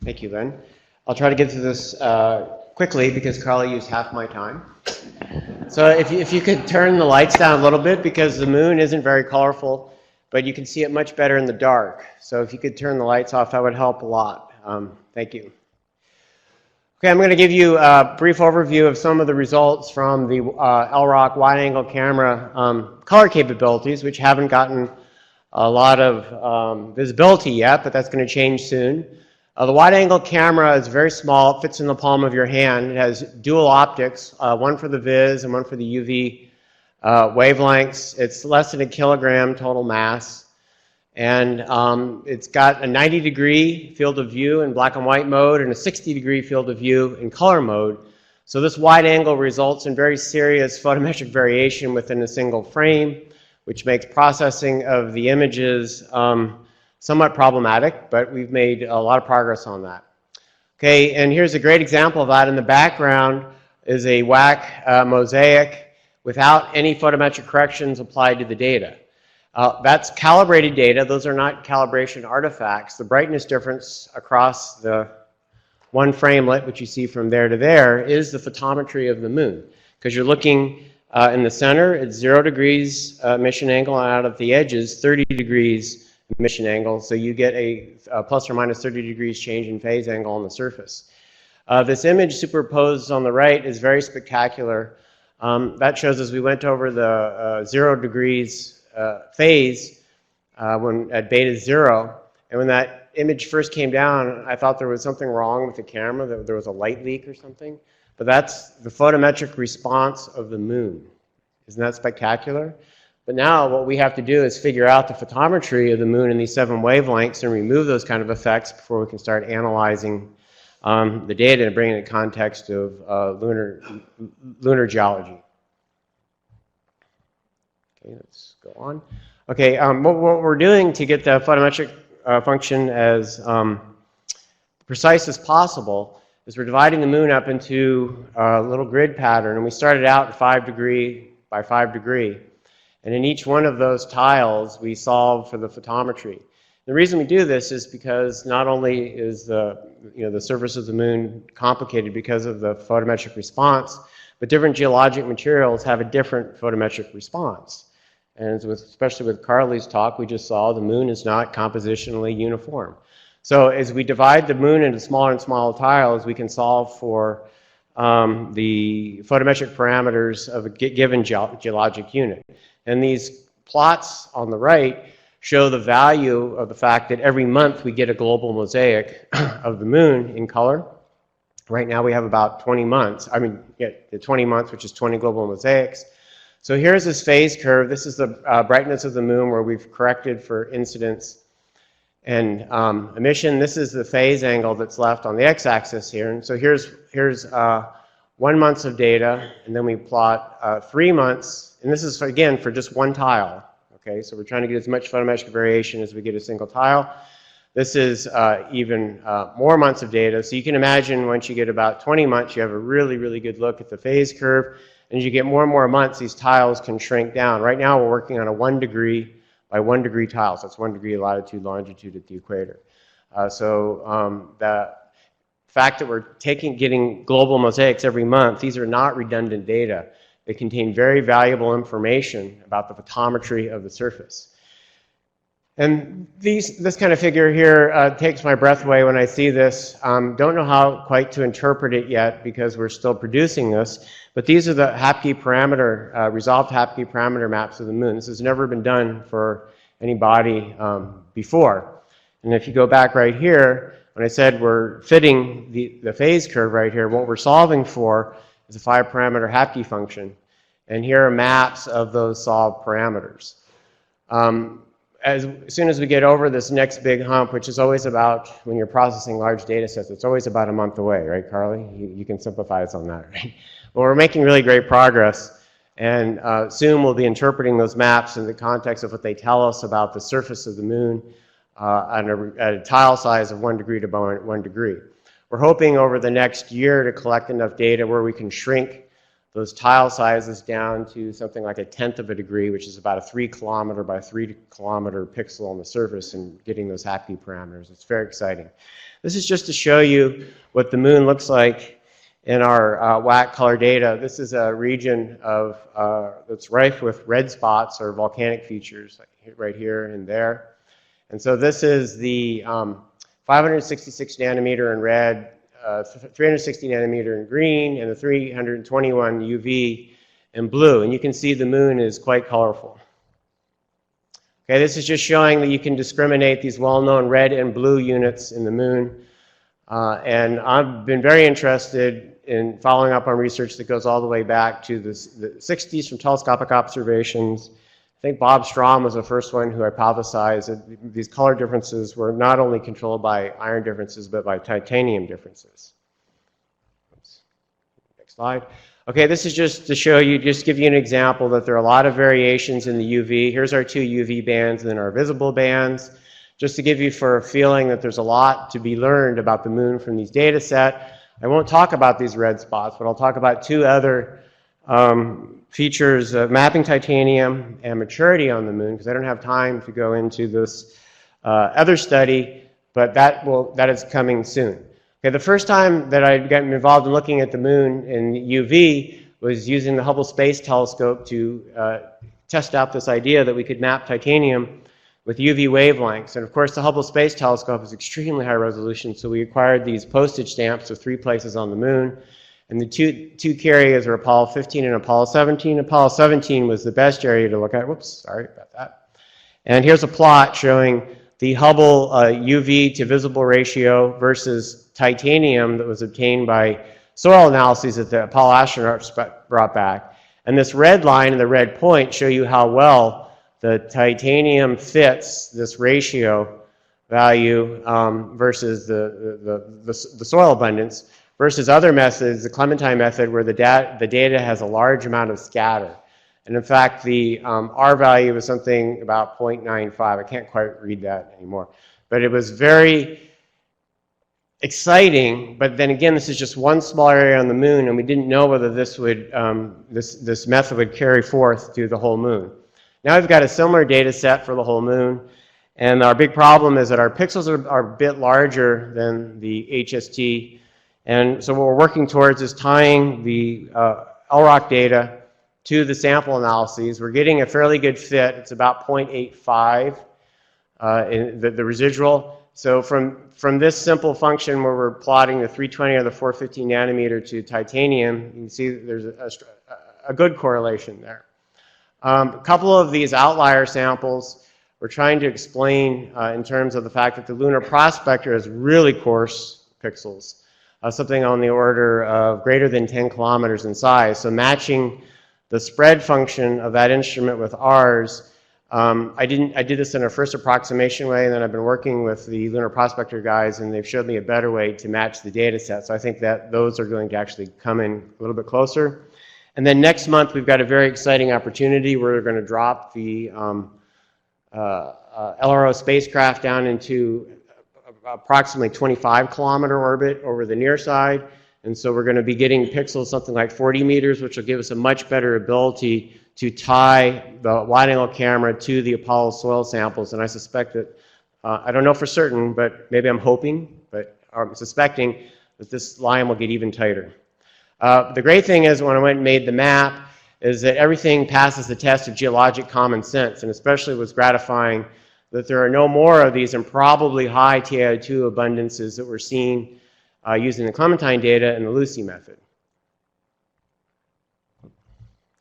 Thank you, Lynn. I'll try to get through this quickly because Carly used half my time. So if you could turn the lights down a little bit, because the moon isn't very colorful, but you can see it much better in the dark. So if you could turn the lights off, that would help a lot. Thank you. Okay, I'm going to give you a brief overview of some of the results from the LROC wide-angle camera color capabilities, which haven't gotten a lot of visibility yet, but that's going to change soon. The wide-angle camera is very small. It fits in the palm of your hand. It has dual optics, one for the vis and one for the UV wavelengths. It's less than 1 kilogram total mass. And it's got a 90-degree field of view in black and white mode and a 60-degree field of view in color mode. So this wide angle results in very serious photometric variation within a single frame, which makes processing of the images somewhat problematic, but we've made a lot of progress on that. Okay, and here's a great example of that. In the background is a WAC mosaic without any photometric corrections applied to the data. That's calibrated data. Those are not calibration artifacts. The brightness difference across the one framelit, which you see from there to there, is the photometry of the moon. Because you're looking in the center at 0 degrees emission angle, and out at the edges 30 degrees emission angle, so you get a plus or minus 30 degrees change in phase angle on the surface. This image superposed on the right is very spectacular. That shows as we went over the 0 degrees phase when at beta 0, and when that image first came down, I thought there was something wrong with the camera, that there was a light leak or something, but that's the photometric response of the moon. Isn't that spectacular? But now what we have to do is figure out the photometry of the moon in these 7 wavelengths and remove those kind of effects before we can start analyzing the data and bring it in context of lunar geology. Okay, let's go on. Okay, what we're doing to get the photometric function as precise as possible is we're dividing the moon up into a little grid pattern, and we started out at 5 degree by 5 degree. And in each one of those tiles, we solve for the photometry. The reason we do this is because not only is the surface of the moon complicated because of the photometric response, but different geologic materials have a different photometric response. And especially with Carly's talk, we just saw the moon is not compositionally uniform. So as we divide the moon into smaller and smaller tiles, we can solve for the photometric parameters of a given geologic unit. And these plots on the right show the value of the fact that every month we get a global mosaic of the moon in color. Right now we have about 20 months. I mean, yeah, 20 months, which is 20 global mosaics. So here's this phase curve. This is the brightness of the moon where we've corrected for incidence and emission. This is the phase angle that's left on the x-axis here. And so here's 1 month of data, and then we plot 3 months. And this is, again, for just one tile. Okay, so we're trying to get as much photometric variation as we get a single tile. This is even more months of data. So you can imagine once you get about 20 months, you have a really, really good look at the phase curve. And as you get more and more months, these tiles can shrink down. Right now, we're working on a 1 degree by 1 degree tiles. That's 1 degree latitude, longitude at the equator. The fact that we're getting global mosaics every month, these are not redundant data. They contain very valuable information about the photometry of the surface. And this kind of figure here takes my breath away when I see this. Don't know how quite to interpret it yet because we're still producing this, but these are the HAPKey parameter, resolved HAPKey parameter maps of the moon. This has never been done for any body before. And if you go back right here, when I said we're fitting the phase curve right here, what we're solving for is a 5-parameter HAPKey function. And here are maps of those solved parameters. As soon as we get over this next big hump, which is always about, when you're processing large data sets, it's always about a month away, right, Carly? You can sympathize us on that, right? Well, we're making really great progress, and soon we'll be interpreting those maps in the context of what they tell us about the surface of the moon at a tile size of 1 degree to 1 degree. We're hoping over the next year to collect enough data where we can shrink those tile sizes down to something like 1/10 of a degree, which is about a 3 kilometer by 3 kilometer pixel on the surface, and getting those happy parameters. It's very exciting. This is just to show you what the moon looks like in our WAC color data. This is a region of that's rife with red spots or volcanic features, like right here and there. And so this is the 566 nanometer in red, 360 nanometer in green, and the 321 UV in blue. And you can see the moon is quite colorful. Okay, this is just showing that you can discriminate these well-known red and blue units in the moon. And I've been very interested in following up on research that goes all the way back to the 60s from telescopic observations. I think Bob Strom was the first one who hypothesized that these color differences were not only controlled by iron differences, but by titanium differences. Oops. Next slide. Okay, this is just to show you, just give you an example that there are a lot of variations in the UV. Here's our 2 UV bands and then our visible bands. Just to give you for a feeling that there's a lot to be learned about the moon from these data set. I won't talk about these red spots, but I'll talk about 2 other features of mapping titanium and maturity on the moon, because I don't have time to go into this other study, but that is coming soon. Okay, the first time that I'd gotten involved in looking at the moon in UV was using the Hubble Space Telescope to test out this idea that we could map titanium with UV wavelengths. And of course, the Hubble Space Telescope is extremely high resolution, so we acquired these postage stamps of 3 places on the moon. And the two key areas are Apollo 15 and Apollo 17. Apollo 17 was the best area to look at. Whoops, sorry about that. And here's a plot showing the Hubble UV to visible ratio versus titanium that was obtained by soil analyses that the Apollo astronauts brought back. And this red line and the red point show you how well the titanium fits this ratio value versus the soil abundance versus other methods, the Clementine method, where the data has a large amount of scatter. And in fact, the R value was something about 0.95. I can't quite read that anymore. But it was very exciting, but then again, this is just one small area on the moon, and we didn't know whether this would, this method would carry forth through the whole moon. Now we've got a similar data set for the whole moon, and our big problem is that our pixels are a bit larger than the HST, and so what we're working towards is tying the LROC data to the sample analyses. We're getting a fairly good fit. It's about 0.85 in the residual. So from this simple function where we're plotting the 320 or the 415 nanometer to titanium, you can see that there's a good correlation there. A couple of these outlier samples we're trying to explain in terms of the fact that the lunar prospector has really coarse pixels, something on the order of greater than 10 kilometers in size. So matching the spread function of that instrument with ours, I did this in a first approximation way, and then I've been working with the lunar prospector guys, and they've showed me a better way to match the data set. So I think that those are going to actually come in a little bit closer. And then next month, we've got a very exciting opportunity. We're going to drop the LRO spacecraft down into approximately 25 kilometer orbit over the near side. And so we're going to be getting pixels something like 40 meters, which will give us a much better ability to tie the wide-angle camera to the Apollo soil samples. And I suspect that, I don't know for certain, but maybe I'm hoping, but I'm suspecting that this line will get even tighter. The great thing is when I went and made the map is that everything passes the test of geologic common sense, and especially was gratifying that there are no more of these improbably high TiO2 abundances that we're seeing using the Clementine data and the Lucy method.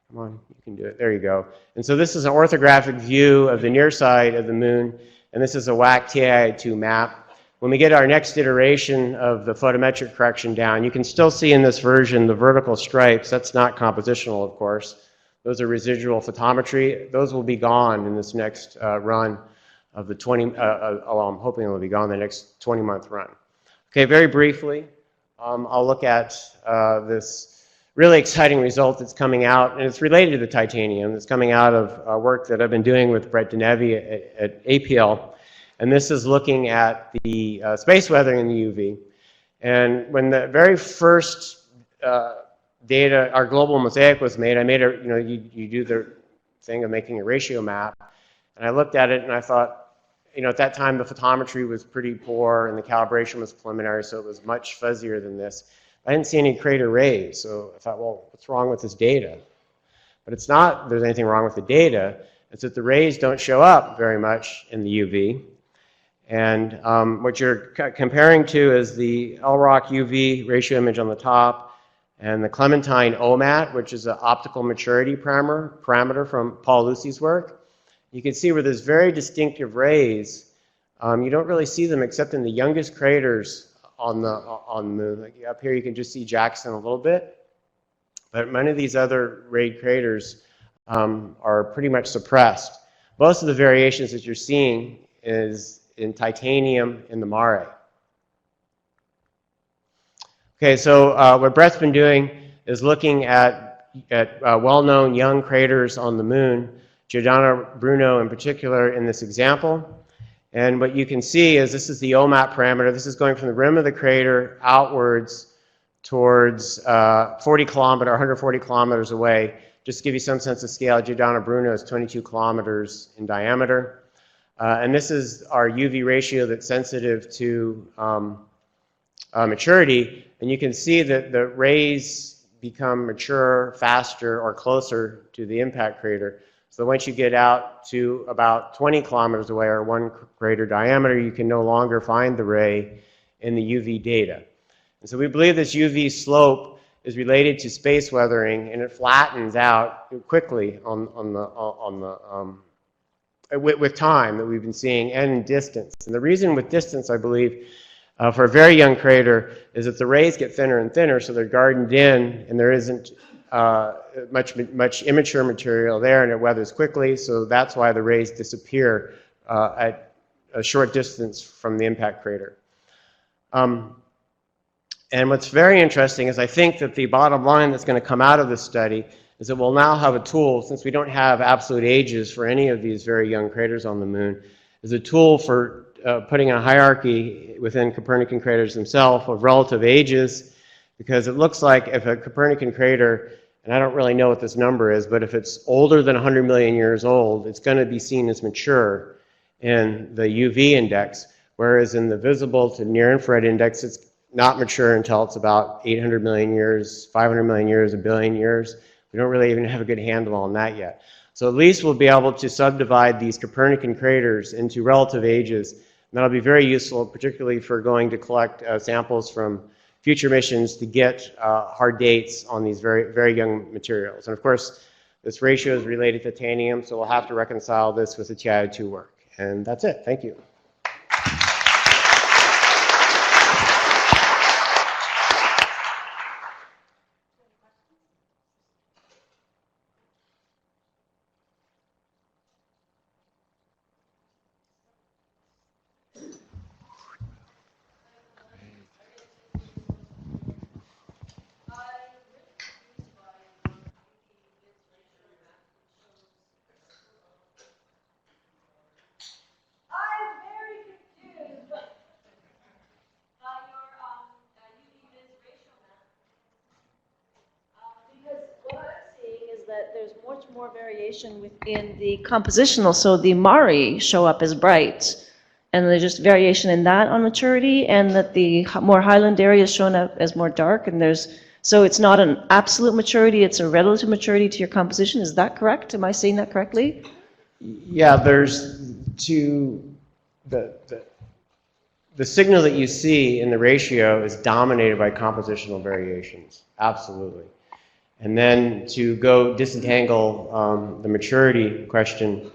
Come on, you can do it. There you go. And so this is an orthographic view of the near side of the moon, and this is a WAC TiO2 map. When we get our next iteration of the photometric correction down, you can still see in this version the vertical stripes. That's not compositional, of course. Those are residual photometry. Those will be gone in this next run of the 20, I'm hoping it will be gone the next 20-month run. Okay, very briefly, I'll look at this really exciting result that's coming out, and it's related to the titanium. It's coming out of work that I've been doing with Brett Denevi at APL. And this is looking at the space weathering in the UV. And when the very first data, our global mosaic was made, I made a, you do the thing of making a ratio map, and I looked at it and I thought, at that time the photometry was pretty poor and the calibration was preliminary, so it was much fuzzier than this. I didn't see any crater rays, so I thought, well, what's wrong with this data? But it's not there's anything wrong with the data, it's that the rays don't show up very much in the UV. And what you're comparing to is the LROC UV ratio image on the top and the Clementine OMAT, which is an optical maturity parameter from Paul Lucey's work. You can see where there's very distinctive rays. You don't really see them except in the youngest craters on the moon. Like up here you can just see Jackson a little bit, but many of these other rayed craters are pretty much suppressed. Most of the variations that you're seeing is in titanium in the mare. Okay, so what Brett's been doing is looking at well-known young craters on the moon, Giordano Bruno in particular in this example. And what you can see is this is the OMAT parameter. This is going from the rim of the crater outwards towards 140 kilometers away. Just to give you some sense of scale, Giordano Bruno is 22 kilometers in diameter. And this is our UV ratio that's sensitive to maturity. And you can see that the rays become mature faster or closer to the impact crater. So once you get out to about 20 kilometers away or 1 crater diameter, you can no longer find the ray in the UV data. And so we believe this UV slope is related to space weathering, and it flattens out quickly with time that we've been seeing, and in distance. And the reason with distance, I believe, for a very young crater is that the rays get thinner and thinner, so they're gardened in, and there isn't much immature material there, and it weathers quickly, so that's why the rays disappear at a short distance from the impact crater. And what's very interesting is I think that the bottom line that's going to come out of this study is that we'll now have a tool, since we don't have absolute ages for any of these very young craters on the moon, is a tool for putting a hierarchy within Copernican craters themselves of relative ages, because it looks like if a Copernican crater, and I don't really know what this number is, but if it's older than 100 million years old, it's going to be seen as mature in the UV index, whereas in the visible to near-infrared index, it's not mature until it's about 800 million years, 500 million years, a billion years. We don't really even have a good handle on that yet. So at least we'll be able to subdivide these Copernican craters into relative ages. And that'll be very useful, particularly for going to collect samples from future missions to get hard dates on these very, very young materials. And of course, this ratio is related to titanium, so we'll have to reconcile this with the TiO2 work. And that's it. Thank you. There's much more variation within the compositional, so the Mari show up as bright, and there's just variation in that on maturity, and that the more highland area is shown up as more dark, and so it's not an absolute maturity, it's a relative maturity to your composition. Is that correct? Am I saying that correctly? Yeah, there's the signal that you see in the ratio is dominated by compositional variations, absolutely. And then to go disentangle the maturity question,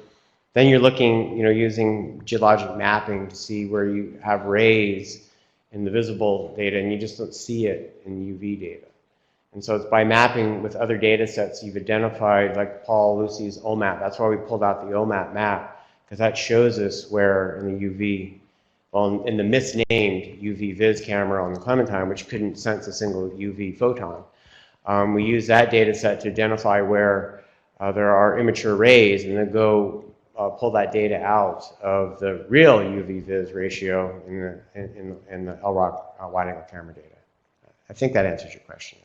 then you're looking, using geologic mapping to see where you have rays in the visible data, and you just don't see it in UV data. And so it's by mapping with other data sets you've identified, like Paul Lucey's OMAT. That's why we pulled out the OMAT map, because that shows us where in the UV, well, in the misnamed UV Vis camera on the Clementine, which couldn't sense a single UV photon. We use that data set to identify where there are immature rays, and then go pull that data out of the real UV Vis ratio in the LROC wide-angle camera data. I think that answers your question.